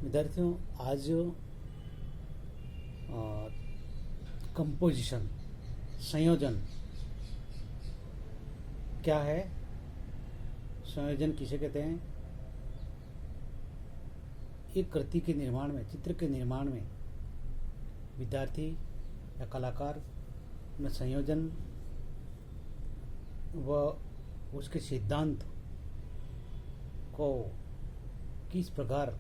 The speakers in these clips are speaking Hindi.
विद्यार्थियों, आज कंपोजिशन संयोजन क्या है, संयोजन किसे कहते हैं। एक कृति के निर्माण में, चित्र के निर्माण में विद्यार्थी या कलाकार में संयोजन व उसके सिद्धांत को किस प्रकार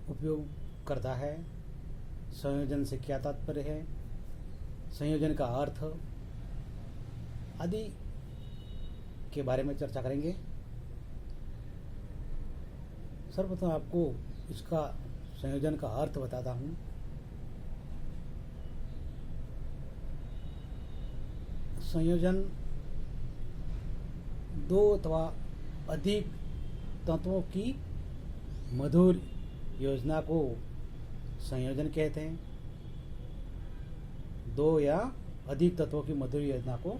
उपयोग करता है, संयोजन से क्या तात्पर्य है, संयोजन का अर्थ आदि के बारे में चर्चा करेंगे। सर्वप्रथम आपको इसका संयोजन का अर्थ बताता हूँ। संयोजन दो अथवा अधिक तत्वों की मधुर योजना को संयोजन कहते हैं। दो या अधिक तत्वों की मधुर योजना को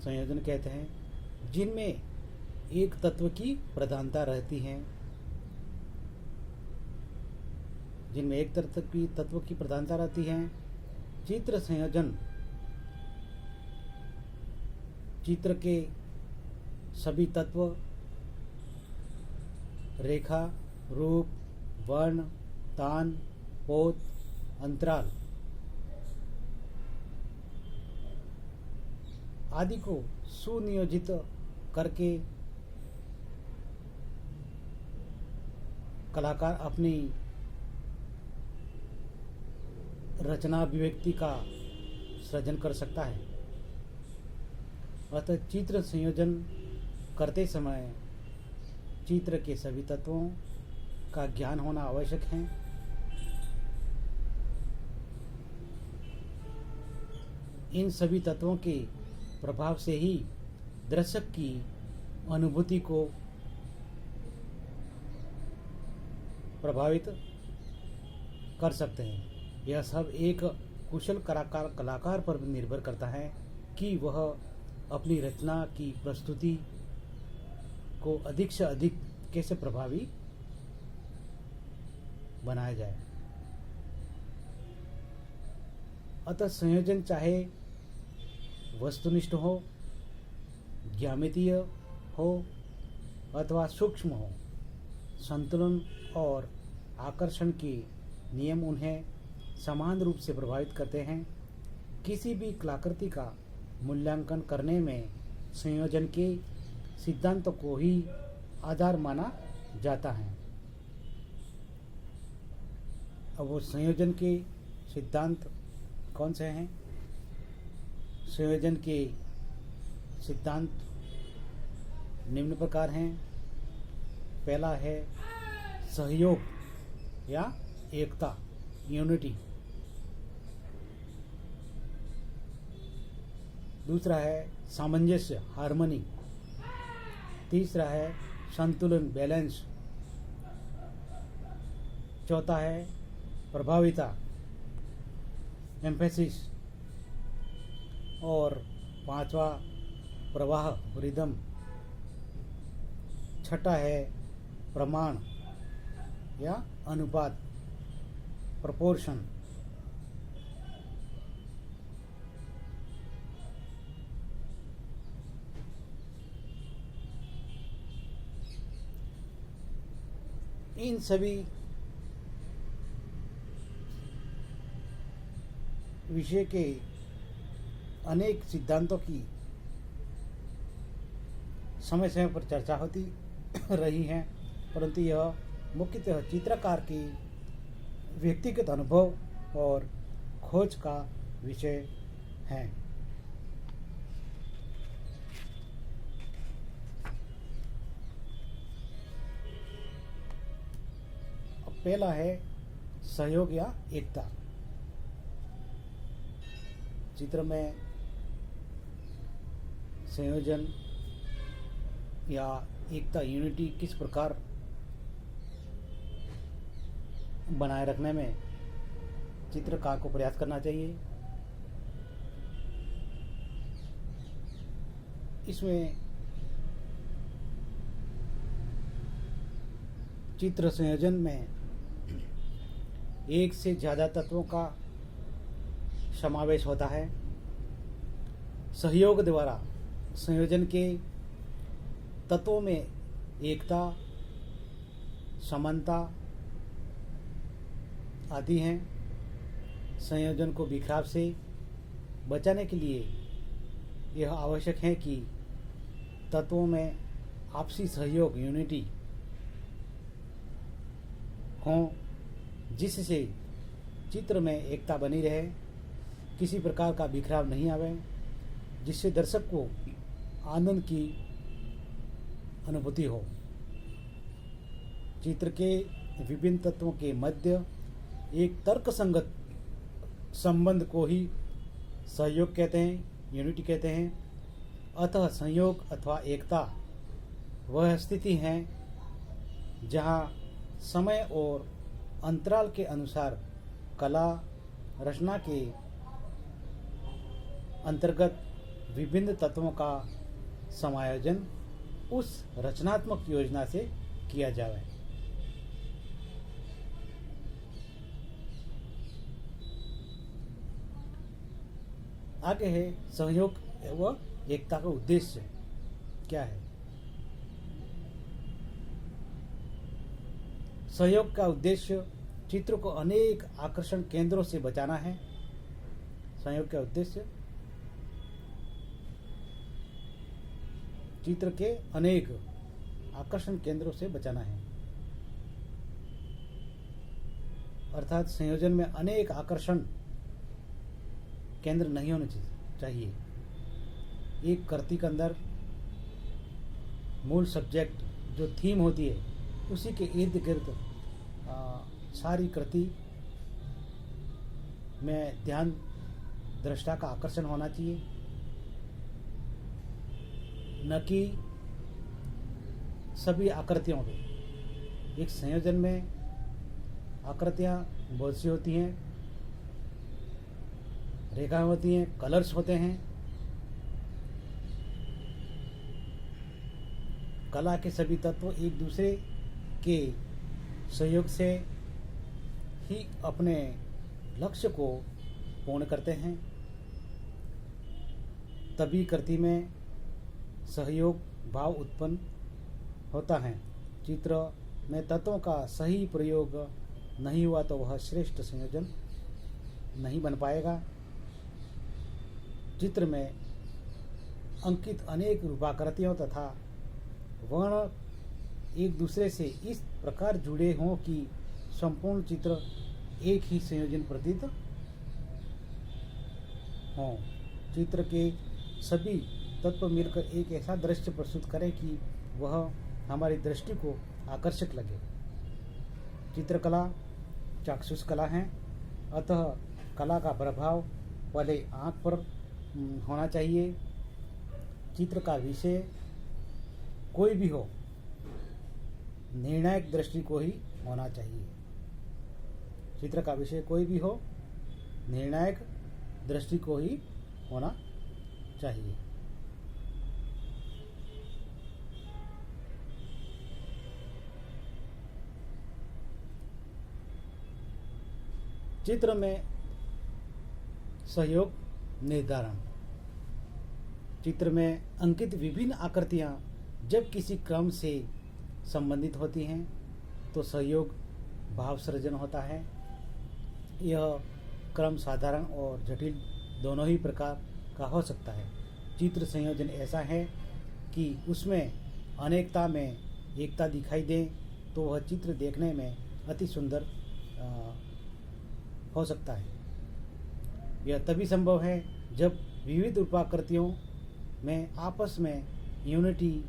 संयोजन कहते हैं, जिनमें एक तत्व की प्रधानता रहती है। जिनमें एक तत्व की प्रधानता रहती है। चित्र संयोजन चित्र के सभी तत्व, रेखा, रूप, वर्ण, तान, पोत, अंतराल आदि को सुनियोजित करके कलाकार अपनी रचना अभिव्यक्ति का सृजन कर सकता है। अतः चित्र संयोजन करते समय चित्र के सभी तत्वों का ज्ञान होना आवश्यक है। इन सभी तत्वों के प्रभाव से ही दर्शक की अनुभूति को प्रभावित कर सकते हैं। यह सब एक कुशल कलाकार पर निर्भर करता है कि वह अपनी रचना की प्रस्तुति को अधिक से अधिक कैसे प्रभावी बनाया जाए। अतः संयोजन चाहे वस्तुनिष्ठ हो, ज्यामितीय हो अथवा सूक्ष्म हो, संतुलन और आकर्षण के नियम उन्हें समान रूप से प्रभावित करते हैं। किसी भी कलाकृति का मूल्यांकन करने में संयोजन के सिद्धांतों को ही आधार माना जाता है। अब वो संयोजन के सिद्धांत कौन से हैं? संयोजन के सिद्धांत निम्न प्रकार हैं। पहला है सहयोग या एकता, यूनिटी। दूसरा है सामंजस्य, हार्मनी। तीसरा है संतुलन, बैलेंस। चौथा है प्रभाविता, एम्फेसिस। और पांचवा प्रवाह, रिदम। छठा है प्रमाण या अनुपात, प्रोपोर्शन। इन सभी विषय के अनेक सिद्धांतों की समय समय पर चर्चा होती रही है, परंतु यह मुख्यतः चित्रकार की व्यक्तिगत अनुभव और खोज का विषय है। पहला है सहयोग या एकता। चित्र में संयोजन या एकता, यूनिटी किस प्रकार बनाए रखने में चित्रकार को प्रयास करना चाहिए। इसमें चित्र संयोजन में एक से ज़्यादा तत्वों का समावेश होता है। सहयोग द्वारा संयोजन के तत्वों में एकता, समानता आदि हैं। संयोजन को बिखराव से बचाने के लिए यह आवश्यक है कि तत्वों में आपसी सहयोग, यूनिटी हो, जिससे चित्र में एकता बनी रहे, किसी प्रकार का बिखराव नहीं आवे, जिससे दर्शक को आनंद की अनुभूति हो। चित्र के विभिन्न तत्वों के मध्य एक तर्कसंगत संबंध को ही सहयोग कहते हैं, यूनिटी कहते हैं। अतः संयोग अथवा एकता वह स्थिति है जहाँ समय और अंतराल के अनुसार कला रचना के अंतर्गत विभिन्न तत्वों का समायोजन उस रचनात्मक योजना से किया जाए। आगे है सहयोग व एकता का उद्देश्य क्या है। सहयोग का उद्देश्य चित्र को अनेक आकर्षण केंद्रों से बचाना है। सहयोग का उद्देश्य चित्र के अनेक आकर्षण केंद्रों से बचाना है, अर्थात संयोजन में अनेक आकर्षण केंद्र नहीं होने चाहिए। एक कृति के अंदर मूल सब्जेक्ट जो थीम होती है उसी के इर्द गिर्द सारी कृति में ध्यान दृष्टा का आकर्षण होना चाहिए, न कि सभी आकृतियों पे। एक संयोजन में आकृतियाँ बहुत सी होती हैं, रेखाएं होती हैं, कलर्स होते हैं। कला के सभी तत्व एक दूसरे के सहयोग से ही अपने लक्ष्य को पूर्ण करते हैं, तभी कृति में सहयोग भाव उत्पन्न होता है। चित्र में तत्वों का सही प्रयोग नहीं हुआ तो वह श्रेष्ठ संयोजन नहीं बन पाएगा। चित्र में अंकित अनेक रूपाकृतियों तथा वर्ण एक दूसरे से इस प्रकार जुड़े हों कि संपूर्ण चित्र एक ही संयोजन प्रतीत हों। चित्र के सभी तत्व मिलकर एक ऐसा दृश्य प्रस्तुत करें कि वह हमारी दृष्टि को आकर्षक लगे। चित्रकला चाक्षुष कला है, अतः कला का प्रभाव पहले आँख पर होना चाहिए। चित्र का विषय कोई भी हो, निर्णायक दृष्टि को ही होना चाहिए। चित्र का विषय कोई भी हो, निर्णायक दृष्टि को ही होना चाहिए। चित्र में सहयोग निर्धारण। चित्र में अंकित विभिन्न आकृतियां जब किसी क्रम से संबंधित होती हैं तो सहयोग भाव सृजन होता है। यह क्रम साधारण और जटिल दोनों ही प्रकार का हो सकता है। चित्र संयोजन ऐसा है कि उसमें अनेकता में एकता दिखाई दे तो वह चित्र देखने में अति सुंदर हो सकता है। यह तभी संभव है जब विविध रूपाकृतियों में आपस में यूनिटी,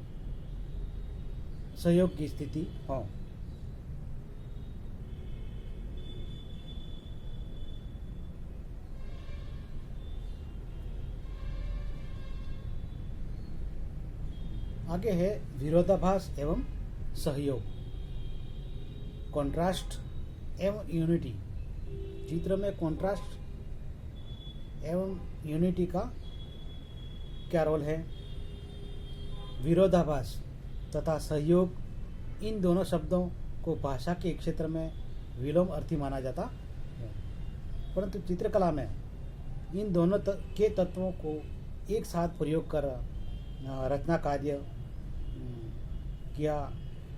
सहयोग की स्थिति हो। आगे है विरोधाभास एवं सहयोग, कॉन्ट्रास्ट एवं यूनिटी। चित्र में कॉन्ट्रास्ट एवं यूनिटी का क्या रोल है। विरोधाभास तथा सहयोग, इन दोनों शब्दों को भाषा के क्षेत्र में विलोम अर्थी माना जाता है, परंतु चित्रकला में इन दोनों के तत्वों को एक साथ प्रयोग कर रचना कार्य किया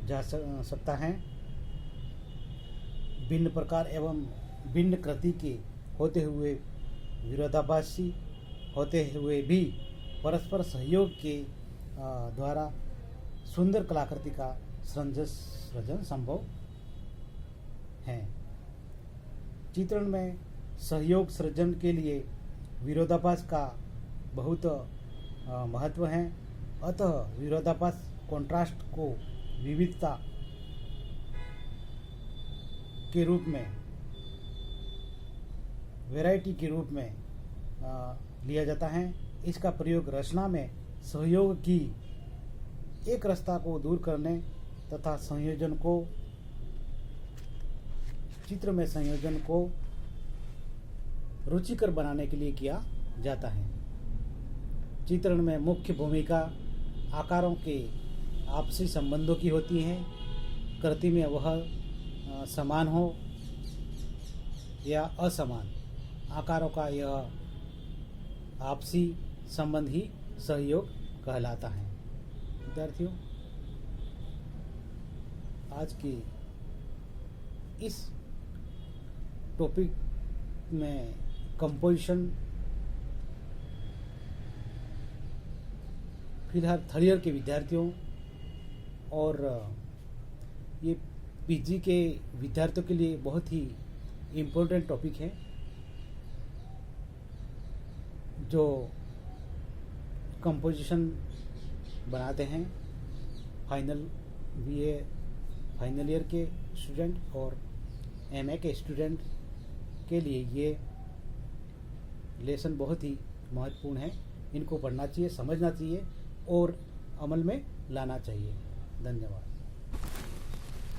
जा सकता है। भिन्न प्रकार एवं भिन्न कृति के होते हुए, विरोधाभासी होते हुए भी परस्पर सहयोग के द्वारा सुंदर कलाकृति का सृजन संभव है। चित्रण में सहयोग सृजन के लिए विरोधाभास का बहुत महत्व है। अतः विरोधाभास कॉन्ट्रास्ट को विविधता के रूप में, वैरायटी के रूप में लिया जाता है। इसका प्रयोग रचना में सहयोग की एक रस्ता को दूर करने तथा संयोजन को, चित्र में संयोजन को रुचिकर बनाने के लिए किया जाता है। चित्रण में मुख्य भूमिका आकारों के आपसी संबंधों की होती है। कृति में वह समान हो या असमान, आकारों का यह आपसी संबंध ही सहयोग कहलाता है। विद्यार्थियों, आज की इस टॉपिक में कंपोजिशन फिलहाल थर्ड ईयर के विद्यार्थियों और ये पीजी के विद्यार्थियों के लिए बहुत ही इम्पोर्टेंट टॉपिक है, जो कंपोजिशन बनाते हैं बीए फाइनल ईयर के स्टूडेंट और एमए के स्टूडेंट के लिए ये लेसन बहुत ही महत्वपूर्ण है। इनको पढ़ना चाहिए, समझना चाहिए और अमल में लाना चाहिए। धन्यवाद।